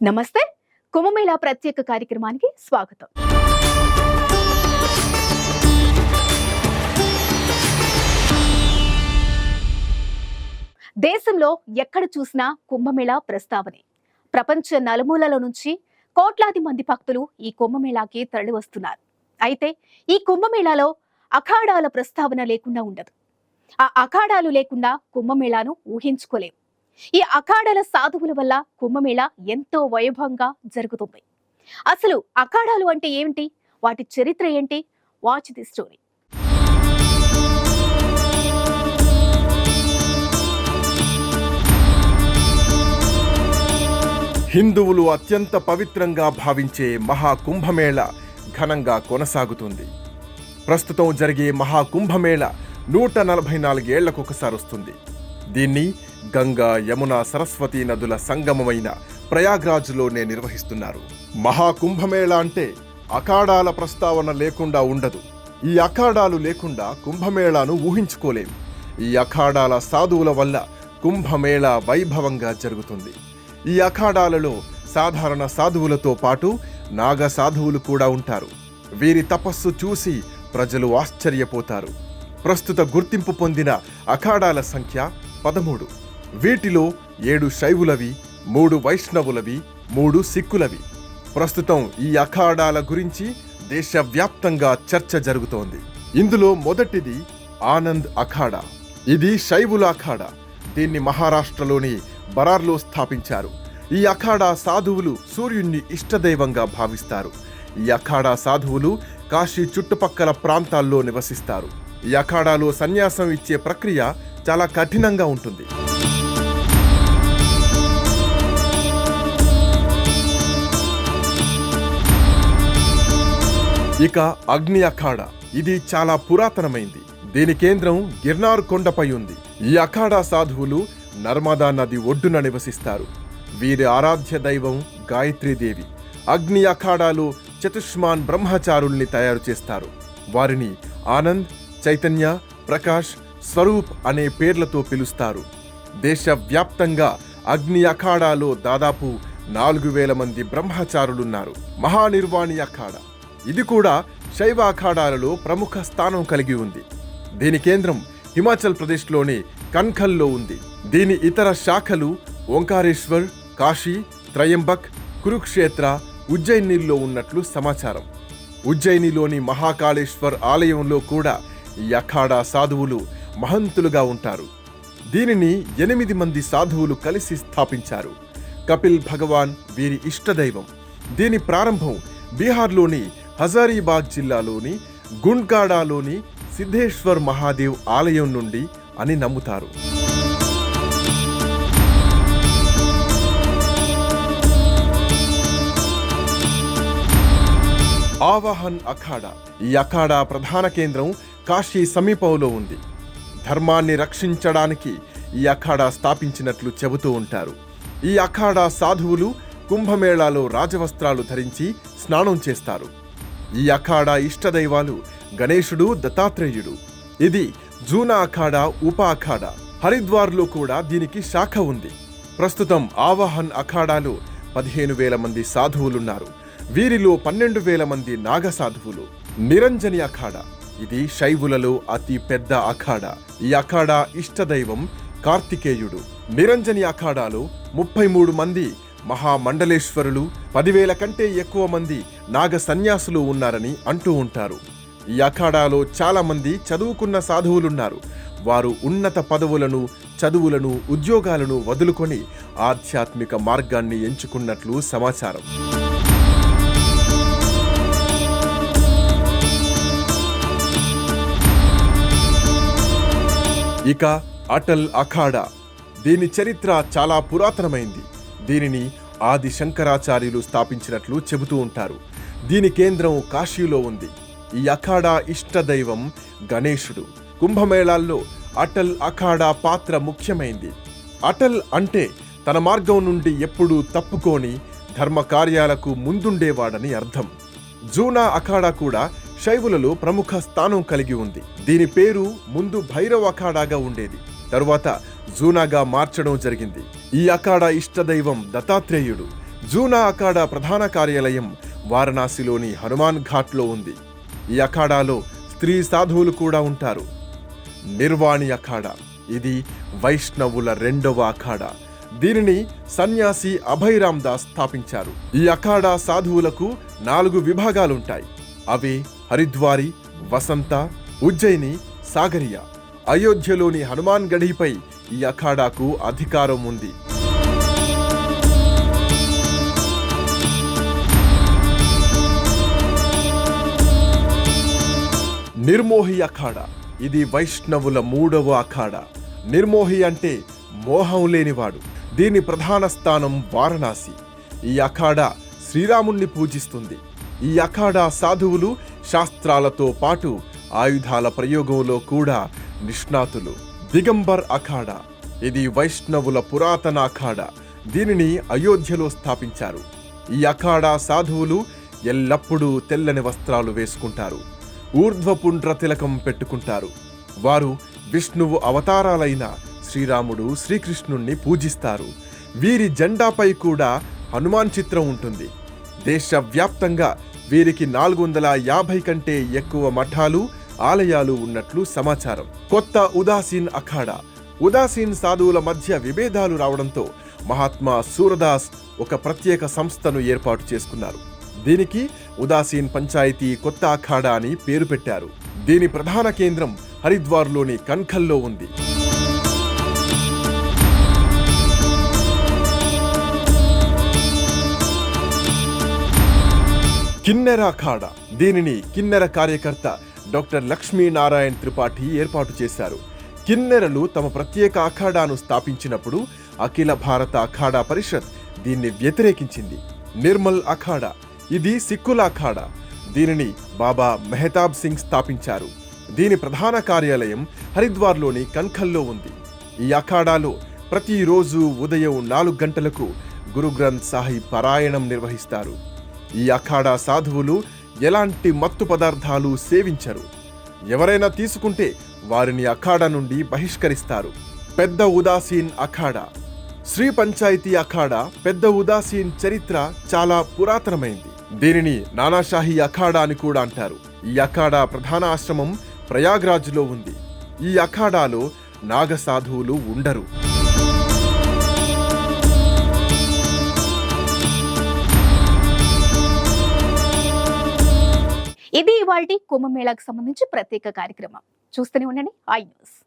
నమస్తే. కుంభమేళా ప్రత్యేక కార్యక్రమానికి స్వాగతం. దేశంలో ఎక్కడ చూసినా కుంభమేళా ప్రస్తావనే. ప్రపంచ నలుమూలల నుంచి కోట్లాది మంది భక్తులు ఈ కుంభమేళాకి తరలివస్తున్నారు. అయితే ఈ కుంభమేళాలో అఖాడాల ప్రస్తావన లేకుండా ఉండదు. ఆ అఖాడాలు లేకుండా కుంభమేళాను ఊహించుకోలేం. ఈ అఖాడాల సాధువుల వల్ల కుంభమేళా ఎంతో వైభవంగా జరుగుతుంది. అసలు అఖాడాలు అంటే ఏమిటి, వాటి చరిత్ర ఏంటి? Watch the story. హిందువులు అత్యంత పవిత్రంగా భావించే మహాకుంభమేళ ఘనంగా కొనసాగుతుంది. ప్రస్తుతం జరిగే మహాకుంభమేళ 144 ఏళ్లకొకసారి వస్తుంది. దీన్ని గంగా, యమున, సరస్వతి నదుల సంగమమైన ప్రయాగ్రాజ్లోనే నిర్వహిస్తున్నారు. మహాకుంభమేళ అంటే అఖాడాల ప్రస్తావన లేకుండా ఉండదు. ఈ అఖాడాలు లేకుండా కుంభమేళాను ఊహించుకోలేం. ఈ అఖాడాల సాధువుల వల్ల కుంభమేళ వైభవంగా జరుగుతుంది. ఈ అఖాడాలలో సాధారణ సాధువులతో పాటు నాగ సాధువులు కూడా ఉంటారు. వీరి తపస్సు చూసి ప్రజలు ఆశ్చర్యపోతారు. ప్రస్తుత గుర్తింపు పొందిన అఖాడాల సంఖ్య 13. వీటిలో 7 శైవులవి, 3 వైష్ణవులవి, 3 సిక్కులవి. ప్రస్తుతం ఈ అఖాడాల గురించి దేశవ్యాప్తంగా చర్చ జరుగుతోంది. ఇందులో మొదటిది ఆనంద్ అఖాడా. ఇది శైవుల అఖాడా. దీన్ని మహారాష్ట్రలోని బరార్లో స్థాపించారు. ఈ అఖాడా సాధువులు సూర్యుణ్ణి ఇష్టదైవంగా భావిస్తారు. ఈ అఖాడా సాధువులు కాశీ చుట్టుపక్కల ప్రాంతాల్లో నివసిస్తారు. ఈ అఖాడాలో సన్యాసం ఇచ్చే ప్రక్రియ చాలా కఠినంగా ఉంటుంది. ఇక అగ్ని అఖాడా. ఇది చాలా పురాతనమైంది. దీని కేంద్రం గిర్నార్ కొండపై ఉంది. ఈ అఖాడా సాధువులు నర్మదా నది ఒడ్డున నివసిస్తారు. వీరి ఆరాధ్య దైవం గాయత్రీదేవి. అగ్ని అఖాడాలో చతుష్మాన్ బ్రహ్మచారుల్ని తయారు చేస్తారు. వారిని ఆనంద్, చైతన్య, ప్రకాష్, స్వరూప్ అనే పేర్లతో పిలుస్తారు. దేశవ్యాప్తంగా అగ్ని అఖాడాలో దాదాపు 4000 మంది బ్రహ్మచారులున్నారు. మహానిర్వాణి అఖాడా. ఇది కూడా శైవ అఖాడాలలో ప్రముఖ స్థానం కలిగి ఉంది. దీని కేంద్రం హిమాచల్ ప్రదేశ్లోని కన్ఖల్లో ఉంది. దీని ఇతర శాఖలు ఓంకారేశ్వర్, కాశీ, త్రయంబక్, కురుక్షేత్ర, ఉజ్జయినిల్లో ఉన్నట్లు సమాచారం. ఉజ్జయినిలోని మహాకాళేశ్వర్ ఆలయంలో కూడా ఈ అఖాడా సాధువులు మహంతులుగా ఉంటారు. దీనిని 8 మంది సాధువులు కలిసి స్థాపించారు. కపిల్ భగవాన్ వీరి ఇష్టదైవం. దీని ప్రారంభం బీహార్లోని హజారీబాగ్ జిల్లాలోని గుండ్గాడాలోని సిద్ధేశ్వర్ మహాదేవ్ ఆలయం నుండి అని నమ్ముతారు. ఆవాహన్ అఖాడా. ఈ అఖాడా ప్రధాన కేంద్రం కాశీ సమీపంలో ఉంది. ధర్మాన్ని రక్షించడానికి ఈ అఖాడా స్థాపించినట్లు చెబుతూ ఉంటారు. ఈ అఖాడా సాధువులు కుంభమేళాలో రాజవస్త్రాలు ధరించి స్నానం చేస్తారు. ఈ అఖాడా ఇష్టదైవాలు గణేశుడు, దత్తాత్రేయుడు. ఇది జూనా అఖాడా ఉప అఖాడా. హరిద్వార్లో కూడా దీనికి శాఖ ఉంది. ప్రస్తుతం ఆవాహన్ అఖాడాలో 15,000 మంది సాధువులున్నారు. వీరిలో 12,000 మంది నాగ సాధువులు. నిరంజని అఖాడా. ఇది శైవులలో అతి పెద్ద అఖాడా. ఈ అఖాడా ఇష్టదైవం కార్తికేయుడు. నిరంజని అఖాడాలో 33 మంది మహామండలేశ్వరులు, 10,000 కంటే ఎక్కువ మంది నాగ సన్యాసులు ఉన్నారని అంటూ ఉంటారు. ఈ అఖాడాలో చాలా మంది చదువుకున్న సాధువులున్నారు. వారు ఉన్నత పదవులను, చదువులను, ఉద్యోగాలను వదులుకొని ఆధ్యాత్మిక మార్గాన్ని ఎంచుకున్నట్లు సమాచారం. ఇక అటల్ అఖాడా. దీని చరిత్ర చాలా పురాతనమైంది. దీనిని ఆది శంకరాచార్యులు స్థాపించినట్లు చెబుతూ ఉంటారు. దీని కేంద్రం కాశీలో ఉంది. ఈ అఖాడా ఇష్టదైవం గణేశుడు. కుంభమేళాల్లో అటల్ అఖాడా పాత్ర ముఖ్యమైంది. అటల్ అంటే తన మార్గం నుండి ఎప్పుడూ తప్పుకోని ధర్మ కార్యాలకు ముందుండేవాడని అర్థం. జూనా అఖాడా కూడా శైవులలో ప్రముఖ స్థానం కలిగి ఉంది. దీని పేరు ముందు భైరవ్ అఖాడాగా ఉండేది. తరువాత జూనాగా మార్చడం జరిగింది. ఈ అఖాడా ఇష్టదైవం దత్తాత్రేయుడు. జూనా అఖాడా ప్రధాన కార్యాలయం వారణాసిలోని హనుమాన్ ఘాట్లో ఉంది. ఈ అఖాడాలో స్త్రీ సాధువులు కూడా ఉంటారు. నిర్వాణి అఖాడా, ఇది వైష్ణవుల రెండవ అఖాడా. దీనిని సన్యాసి అభయరామ్ దాస్ స్థాపించారు. ఈ అఖాడా సాధువులకు 4 విభాగాలుంటాయి. అవి హరిద్వారి, వసంత, ఉజ్జయిని, సాగరియా. అయోధ్యలోని హనుమాన్ గఢీపై ఈ అఖాడాకు అధికారం ఉంది. నిర్మోహి అఖాడా, ఇది వైష్ణవుల 3వ అఖాడా. నిర్మోహి అంటే మోహం లేనివాడు. దీని ప్రధాన స్థానం వారణాసి. ఈ అఖాడా శ్రీరాముణ్ణి పూజిస్తుంది. ఈ అఖాడా సాధువులు శాస్త్రాలతో పాటు ఆయుధాల ప్రయోగంలో కూడా నిష్ణాతులు. దిగంబర్ అఖాడా, ఇది వైష్ణవుల పురాతన అఖాడా. దీనిని అయోధ్యలో స్థాపించారు. ఈ అఖాడా సాధువులు ఎల్లప్పుడూ తెల్లని వస్త్రాలు వేసుకుంటారు. ఊర్ధ్వపుండ్ర తిలకం పెట్టుకుంటారు. వారు విష్ణువు అవతారాలైన శ్రీరాముడు, శ్రీకృష్ణుణ్ణి పూజిస్తారు. వీరి జెండాపై కూడా హనుమాన్ చిత్రం ఉంటుంది. దేశవ్యాప్తంగా వీరికి 450 కంటే ఎక్కువ మఠాలు, ఆలయాలు ఉన్నట్లు సమాచారం. కొత్త ఉదాసీన్ అఖాడా. ఉదాసీన్ సాధువుల మధ్య విభేదాలు రావడంతో మహాత్మా సూరదాస్ ఒక ప్రత్యేక సంస్థను ఏర్పాటు చేసుకున్నారు. దీనికి ఉదాసీన్ పంచాయతీ కొత్త అఖాడా అని పేరు పెట్టారు. దీని ప్రధాన కేంద్రం హరిద్వార్లోని కన్ఖల్లో ఉంది. కిన్నెర అఖాడా. దీనిని కిన్నెర కార్యకర్త డాక్టర్ లక్ష్మీనారాయణ్ త్రిపాఠి ఏర్పాటు చేశారు. కిన్నెరలు తమ ప్రత్యేక అఖాడాను స్థాపించినప్పుడు అఖిల భారత అఖాడా పరిషత్ దీన్ని వ్యతిరేకించింది. నిర్మల్ అఖాడా, ఇది సిక్కుల అఖాడా. దీనిని బాబా మెహతాబ్ సింగ్ స్థాపించారు. దీని ప్రధాన కార్యాలయం హరిద్వార్లోని కన్ఖల్లో ఉంది. ఈ అఖాడాలో ప్రతిరోజు ఉదయం 4 గంటలకు గురు గ్రంథ్ సాహిబ్ పారాయణం నిర్వహిస్తారు. ఈ అఖాడా సాధువులు ఎలాంటి మత్తు పదార్థాలు సేవించరు. ఎవరైనా తీసుకుంటే వారిని అఖాడా నుండి బహిష్కరిస్తారు. పెద్ద ఉదాసీన్ అఖాడా. శ్రీ పంచాయతీ అఖాడా పెద్ద ఉదాసీన్ చరిత్ర చాలా పురాతనమైంది. దీనిని నానాషాహి అఖాడా అని కూడా అంటారు. ఈ అఖాడా ప్రధాన ఆశ్రమం ప్రయాగ్రాజ్లో ఉంది. ఈ అఖాడాలో నాగ సాధువులు ఉండరు. ఇది ఇవాల్టి కుంభమేళాకు సంబంధించి ప్రత్యేక కార్యక్రమం. చూస్తూనే ఉండండి ఐ న్యూస్.